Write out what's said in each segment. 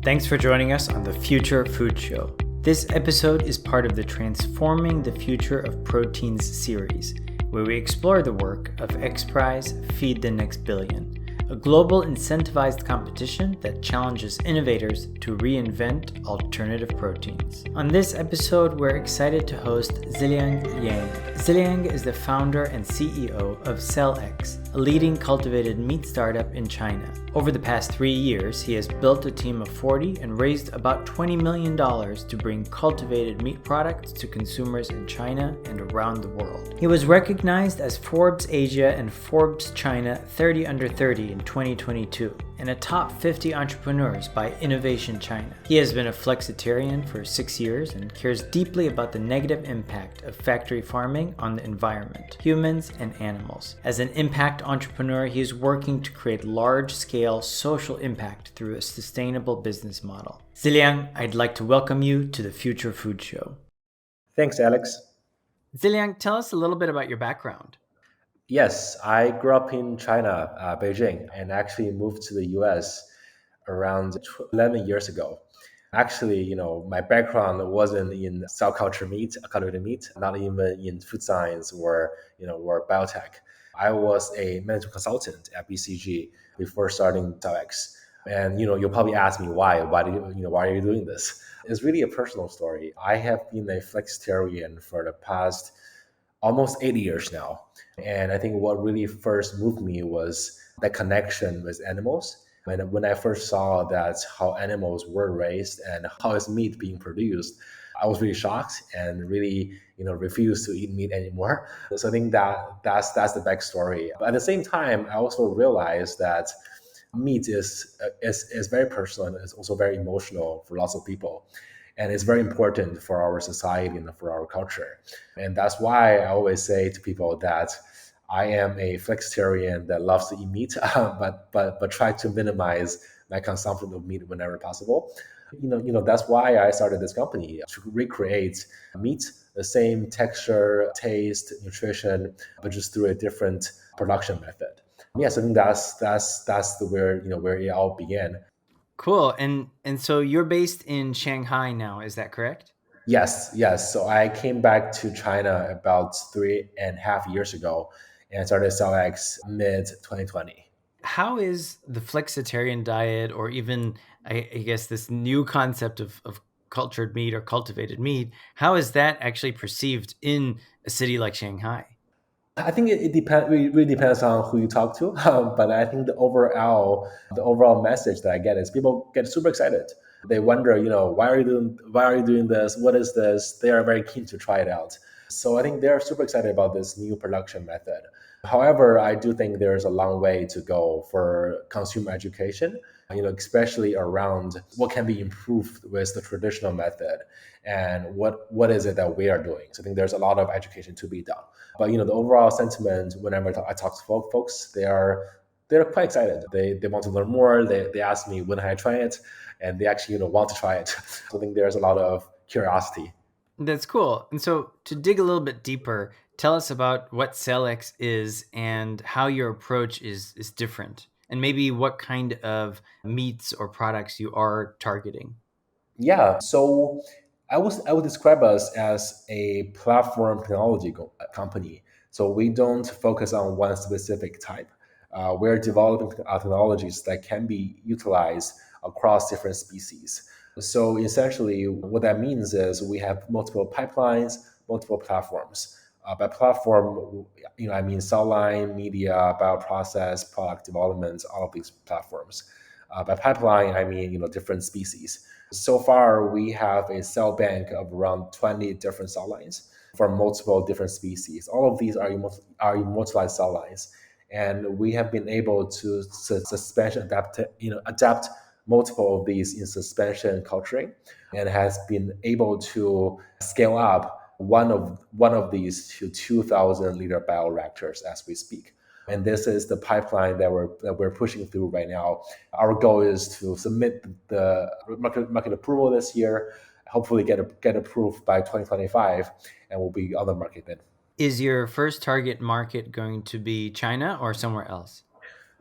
Thanks for joining us on the Future Food Show. This episode is part of the Transforming the Future of Proteins series, where we explore the work of XPRIZE Feed the Next Billion, a global incentivized competition that challenges innovators to reinvent alternative proteins. On this episode, we're excited to host Ziliang Yang. Ziliang is the founder and CEO of CellX, a leading cultivated meat startup in China. Over the past 3 years, he has built a team of 40 and raised about $20 million to bring cultivated meat products to consumers in China and around the world. He was recognized as Forbes Asia and Forbes China 30 Under 30 in 2022 and a top 50 entrepreneurs by Innovation China. He has been a flexitarian for 6 years and cares deeply about the negative impact of factory farming on the environment, humans, and animals. As an impact entrepreneur, he is working to create large-scale social impact through a sustainable business model. Ziliang, I'd like to welcome you to the Future Food Show. Thanks, Alex. Ziliang, tell us a little bit about your background. Yes, I grew up in China, Beijing, and actually moved to the US around 11 years ago. Actually, my background wasn't in cell culture meat, cultivated meat, not even in food science or biotech. I was a management consultant at BCG before starting CellX. And you'll probably ask me why. Why are you doing this? It's really a personal story. I have been a flexitarian for the past almost 80 years now. And I think what really first moved me was that connection with animals. And when I first saw that how animals were raised and how is meat being produced, I was really shocked and really, refused to eat meat anymore. So I think that's the backstory. But at the same time, I also realized that meat is very personal and it's also very emotional for lots of people. And it's very important for our society and for our culture. And that's why I always say to people that I am a flexitarian that loves to eat meat, but try to minimize my consumption of meat whenever possible. That's why I started this company to recreate meat, the same texture, taste, nutrition, but just through a different production method. Yes, I think that's where it all began. Cool. And so you're based in Shanghai now, is that correct? Yes. So I came back to China about 3.5 years ago and started CellX mid 2020. How is the flexitarian diet, or even, I guess, this new concept of cultured meat or cultivated meat, how is that actually perceived in a city like Shanghai? I think it really depends on who you talk to. But I think the overall message that I get is people get super excited. They wonder, why are you doing this? What is this? They are very keen to try it out. So I think they're super excited about this new production method. However, I do think there's a long way to go for consumer education, especially around what can be improved with the traditional method and what is it that we are doing. So I think there's a lot of education to be done. But the overall sentiment whenever I talk to folks, they're quite excited. They want to learn more. They ask me when I try it, and they actually want to try it. So I think there's a lot of curiosity. That's cool. And so to dig a little bit deeper, tell us about what CellX is and how your approach is different, and maybe what kind of meats or products you are targeting. Yeah. So I would describe us as a platform technology company. So we don't focus on one specific type. We're developing technologies that can be utilized across different species. So essentially, what that means is we have multiple pipelines, multiple platforms. By platform, I mean cell line, media, bioprocess, product development, all of these platforms. By pipeline, I mean different species. So far, we have a cell bank of around 20 different cell lines from multiple different species. All of these are immortalized cell lines, and we have been able to suspension adapt multiple of these in suspension culturing, and has been able to scale up one of these to 2,000 liter bioreactors as we speak. And this is the pipeline that we're pushing through right now. Our goal is to submit the market approval this year, hopefully get approved by 2025, and we'll be on the market then. Is your first target market going to be China or somewhere else?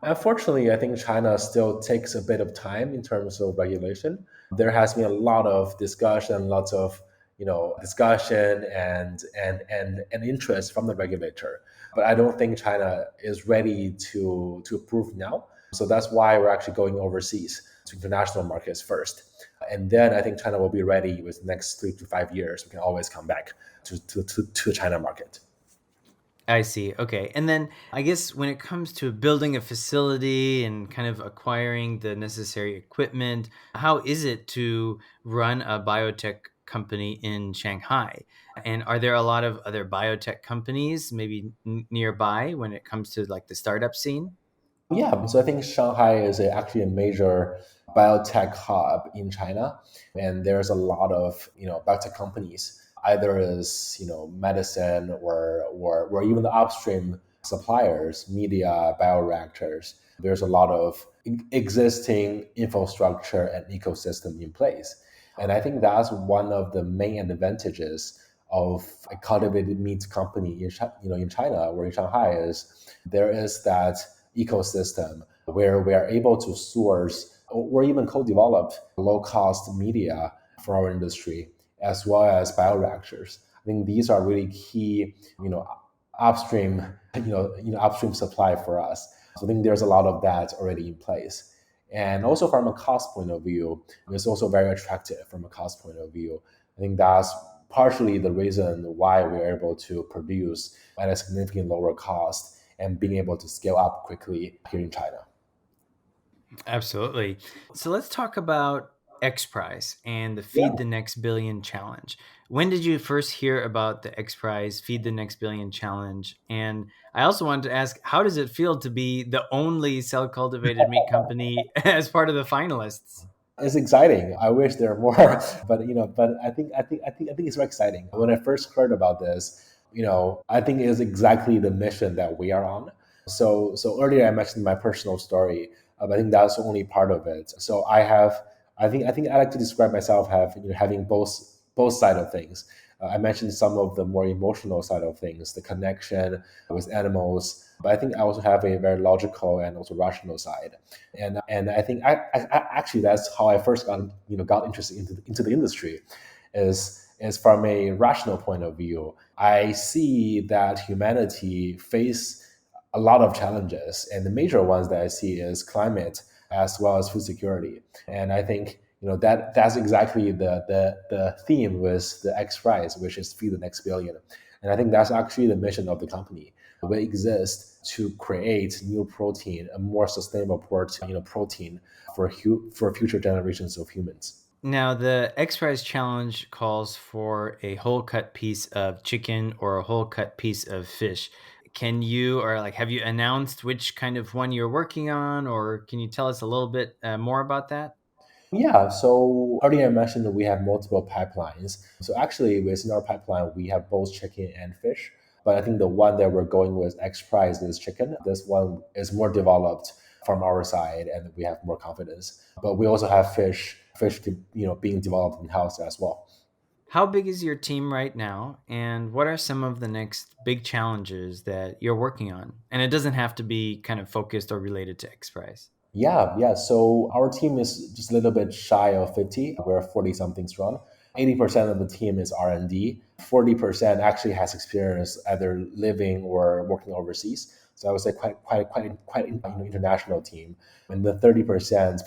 Unfortunately, I think China still takes a bit of time in terms of regulation. There has been a lot of discussion, lots of discussion and interest from the regulator. But I don't think China is ready to approve now. So that's why we're actually going overseas to international markets first. And then I think China will be ready with the next 3 to 5 years. We can always come back to the China market. I see. Okay. And then I guess when it comes to building a facility and kind of acquiring the necessary equipment, how is it to run a biotech company in Shanghai? And are there a lot of other biotech companies maybe nearby when it comes to like the startup scene? Yeah, so I think Shanghai is actually a major biotech hub in China, and there's a lot of biotech companies, either as medicine or even the upstream suppliers, media, bioreactors. There's a lot of existing infrastructure and ecosystem in place, and I think that's one of the main advantages of a cultivated meat company in China or in Shanghai is there is that ecosystem where we are able to source or even co-develop low-cost media for our industry as well as bioreactors. I think these are really key, upstream, upstream supply for us. So I think there's a lot of that already in place. And also from a cost point of view, it's also very attractive from a cost point of view. I think that's partially the reason why we're able to produce at a significantly lower cost and being able to scale up quickly here in China. Absolutely. So let's talk about XPRIZE and the Yeah. Feed the Next Billion challenge. When did you first hear about the XPRIZE Feed the Next Billion challenge? And I also wanted to ask, how does it feel to be the only cell cultivated meat company as part of the finalists? It's exciting. I wish there were more, but I think it's very exciting. When I first heard about this, I think it's exactly the mission that we are on. So earlier I mentioned my personal story, but I think that's only part of it. So I think I like to describe myself having both side of things. I mentioned some of the more emotional side of things, the connection with animals, but I think I also have a very logical and also rational side. And I think actually that's how I first got interested into the industry, is from a rational point of view. I see that humanity face a lot of challenges, and the major ones that I see is climate as well as food security. And I think that's exactly the theme with the X Prize, which is feed the next billion. And I think that's actually the mission of the company. We exist to create new protein, a more sustainable protein for future generations of humans. Now, the XPRIZE challenge calls for a whole cut piece of chicken or a whole cut piece of fish. Can you, or like, have you announced which kind of one you're working on, or can you tell us a little bit more about that? Yeah, so earlier I mentioned that we have multiple pipelines. So actually, within our pipeline, we have both chicken and fish. But I think the one that we're going with X Prize is chicken. This one is more developed from our side, and we have more confidence. But we also have fish, being developed in house as well. How big is your team right now, and what are some of the next big challenges that you're working on? And it doesn't have to be kind of focused or related to XPRIZE. Yeah, yeah. So our team is just a little bit shy of 50. We're 40 something strong. 80% of the team is R&D. 40% actually has experience either living or working overseas. So I would say quite international team. And the 30%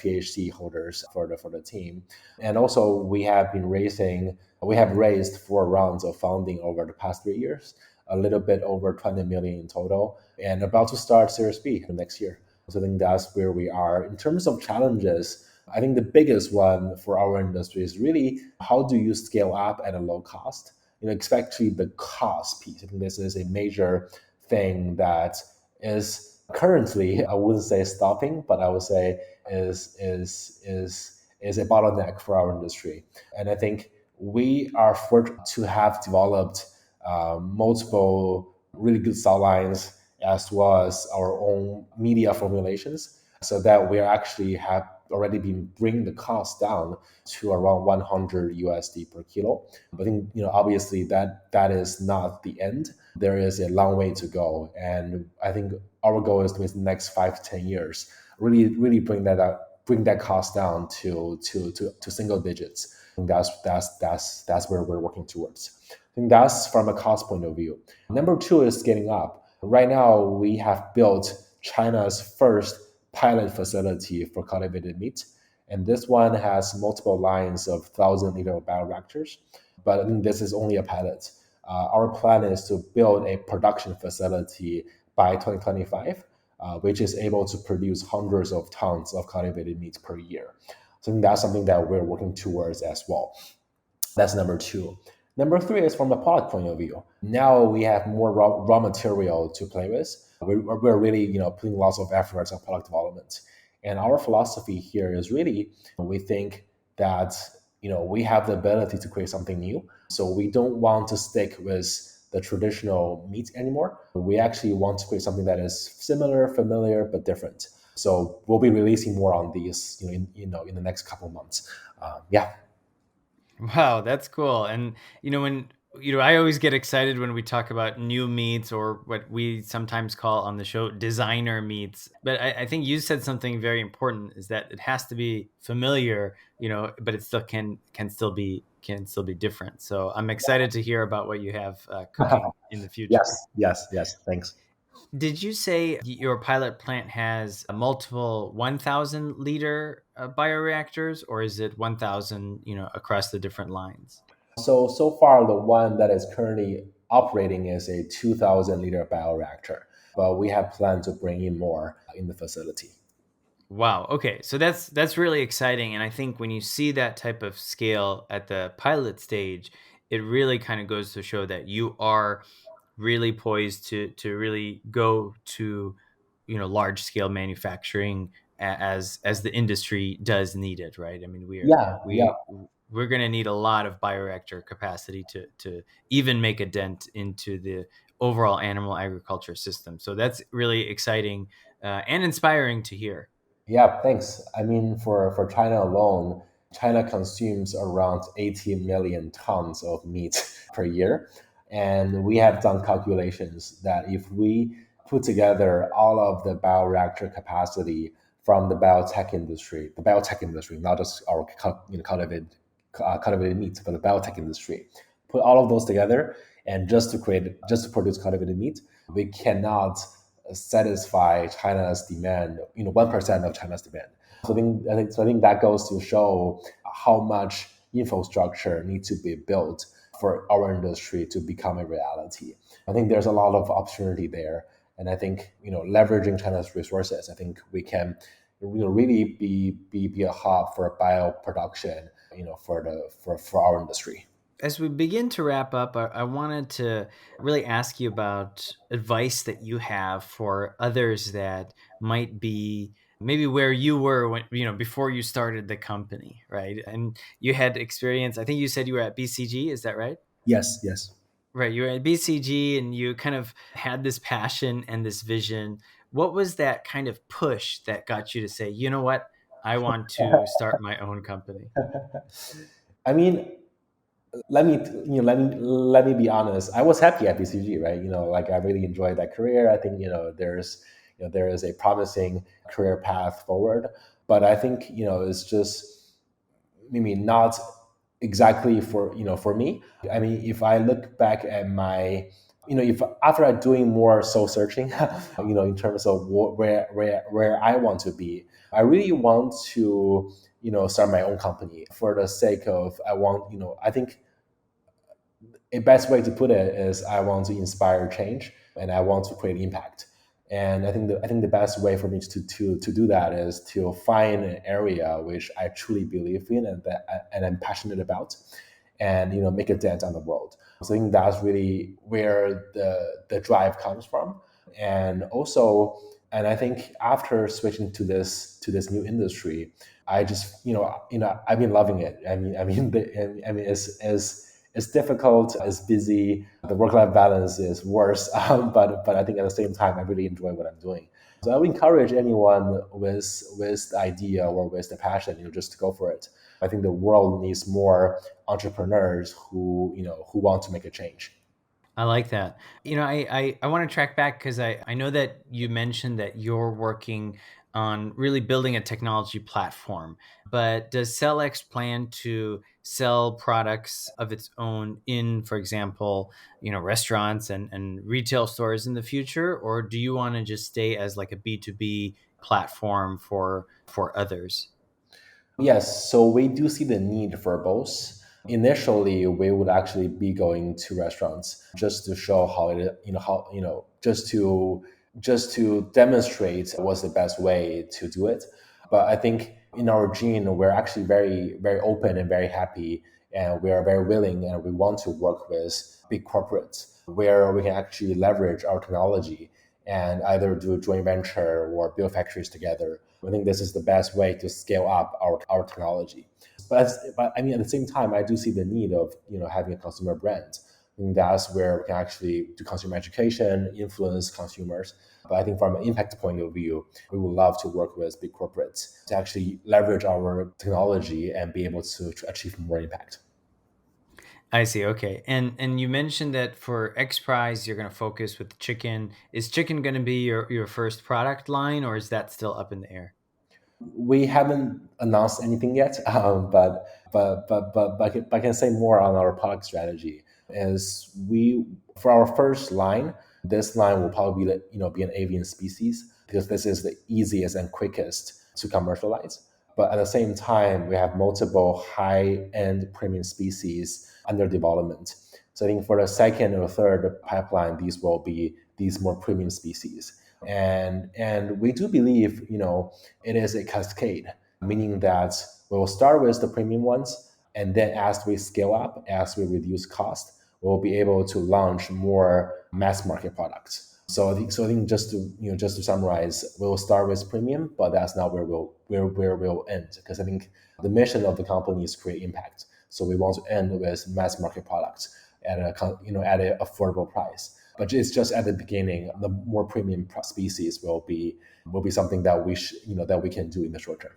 PhD holders for the team. And also we have raised 4 rounds of funding over the past 3 years, a little bit over 20 million in total, and about to start Series B next year. So I think that's where we are. In terms of challenges, I think the biggest one for our industry is really how do you scale up at a low cost? Especially the cost piece. I think this is a major thing that is currently, I wouldn't say stopping, but I would say is a bottleneck for our industry. And I think we are fortunate to have developed multiple really good cell lines as well as our own media formulations, so that we are actually already been bringing the cost down to around 100 USD per kilo. But I think, obviously that is not the end. There is a long way to go, and I think our goal is to, within the next 5 to 10 years, really bring that cost down to single digits. And that's where we're working towards. I think that's from a cost point of view. Number two is scaling up. Right now, we have built China's first pilot facility for cultivated meat, and this one has multiple lines of 1,000-liter bioreactors. But I think this is only a pilot. Our plan is to build a production facility by 2025, which is able to produce hundreds of tons of cultivated meat per year. So I think that's something that we're working towards as well. That's number two. Number three is from a product point of view. Now we have more raw material to play with. We're really, putting lots of efforts on product development. And our philosophy here is really, we think that, we have the ability to create something new. So we don't want to stick with the traditional meat anymore. We actually want to create something that is similar, familiar, but different. So we'll be releasing more on these, in the next couple of months. Yeah. Wow, that's cool. And when I always get excited when we talk about new meats, or what we sometimes call on the show designer meats. But I think you said something very important, is that it has to be familiar, but it still can still be different. So I'm excited to hear about what you have cooking in the future. Yes. Thanks. Did you say your pilot plant has multiple 1,000 liter bioreactors, or is it 1,000, across the different lines? So far, the one that is currently operating is a 2,000-liter bioreactor, but we have planned to bring in more in the facility. Wow. Okay. So that's really exciting. And I think when you see that type of scale at the pilot stage, it really kind of goes to show that you are really poised to really go to large scale manufacturing, as the industry does need it, right? I mean, Yeah. we're going to need a lot of bioreactor capacity to even make a dent into the overall animal agriculture system. So that's really exciting and inspiring to hear. Yeah, thanks. I mean, for China alone, China consumes around 80 million tons of meat per year. And we have done calculations that if we put together all of the bioreactor capacity from the biotech industry, not just our cultivated meat, but the biotech industry, put all of those together, and just to produce cultivated meat, we cannot satisfy China's demand, 1% of China's demand. So I think that goes to show how much infrastructure needs to be built for our industry to become a reality. I think there's a lot of opportunity there, and I think leveraging China's resources, I think we can really be a hub for bioproduction, for our industry. As we begin to wrap up, I wanted to really ask you about advice that you have for others that might be maybe where you were when, before you started the company, right? And you had experience. I think you said you were at BCG. Is that right? Yes. Right. You were at BCG and you kind of had this passion and this vision. What was that kind of push that got you to say, you know what? I want to start my own company? I mean, let me be honest. I was happy at BCG, right? Like, I really enjoyed that career. I think there is a promising career path forward, but I think it's just maybe not exactly for me. I mean, if I look back at my if after I doing more soul searching, in terms of where I want to be, I really want to start my own company for the sake of, I think a best way to put it is, I want to inspire change and I want to create impact. And I think the best way for me to do that is to find an area which I truly believe in, and I'm passionate about, and make a dent on the world. So I think that's really where the drive comes from. And also, and I think after switching to this new industry, I just I've been loving it. I mean, it's difficult, it's busy, the work-life balance is worse, but I think at the same time, I really enjoy what I'm doing. So I would encourage anyone with the idea or with the passion, just to go for it. I think the world needs more entrepreneurs who want to make a change. I like that. I want to track back because I know that you mentioned that you're working on really building a technology platform. But does CellX plan to sell products of its own in, for example, restaurants and retail stores in the future? Or do you want to just stay as like a B2B platform for others? Yes, so we do see the need for both. Initially, we would actually be going to restaurants just to show how it, how, just to demonstrate what's the best way to do it. But I think in our gene, we're actually very, very open and very happy, and we are very willing and we want to work with big corporates where we can actually leverage our technology and either do a joint venture or build factories together. I think this is the best way to scale up our technology. But I mean, at the same time, I do see the need of having a consumer brand. And that's where we can actually do consumer education, influence consumers. But I think from an impact point of view, we would love to work with big corporates to actually leverage our technology and be able to achieve more impact. I see. Okay. And you mentioned that for XPRIZE, you're going to focus with the chicken. Is chicken going to be your first product line, or is that still up in the air? We haven't announced anything yet, but I can say more on our product strategy. Is we for our first line, this line will probably be an avian species because this is the easiest and quickest to commercialize. But at the same time, we have multiple high-end premium species under development. So I think for the second or third pipeline, these will be these more premium species. And we do believe, it is a cascade, meaning that we will start with the premium ones, and then as we scale up, as we reduce cost, we'll be able to launch more mass market products. So I think just to summarize, we'll start with premium, but that's not where we'll end, because I think the mission of the company is create impact. So we want to end with mass market products at an affordable price. But it's just at the beginning. The more premium species will be something that we can do in the short term.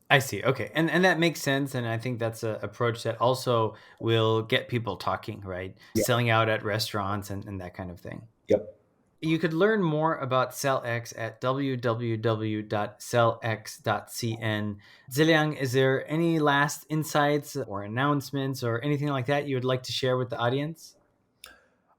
I see. Okay. And that makes sense. And I think that's an approach that also will get people talking, right? Yeah. Selling out at restaurants and that kind of thing. Yep. You could learn more about CellX at www.cellx.cn. Ziliang, is there any last insights or announcements or anything like that you would like to share with the audience?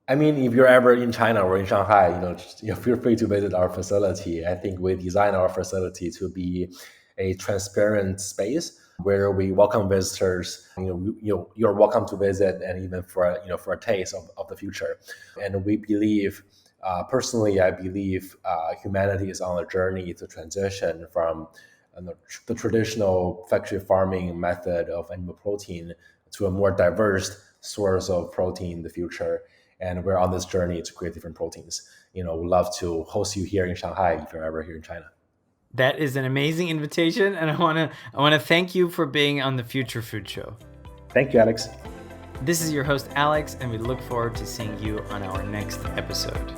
I mean, if you're ever in China or in Shanghai, feel free to visit our facility. I think we designed our facility to be a transparent space where we welcome visitors. You're welcome to visit, and even for a taste of the future. And we believe, personally, I believe humanity is on a journey to transition from the traditional factory farming method of animal protein to a more diverse source of protein in the future. And we're on this journey to create different proteins. We'd love to host you here in Shanghai if you're ever here in China. That is an amazing invitation, and I want to thank you for being on the Future Food Show. Thank you, Alex. This is your host, Alex, and we look forward to seeing you on our next episode.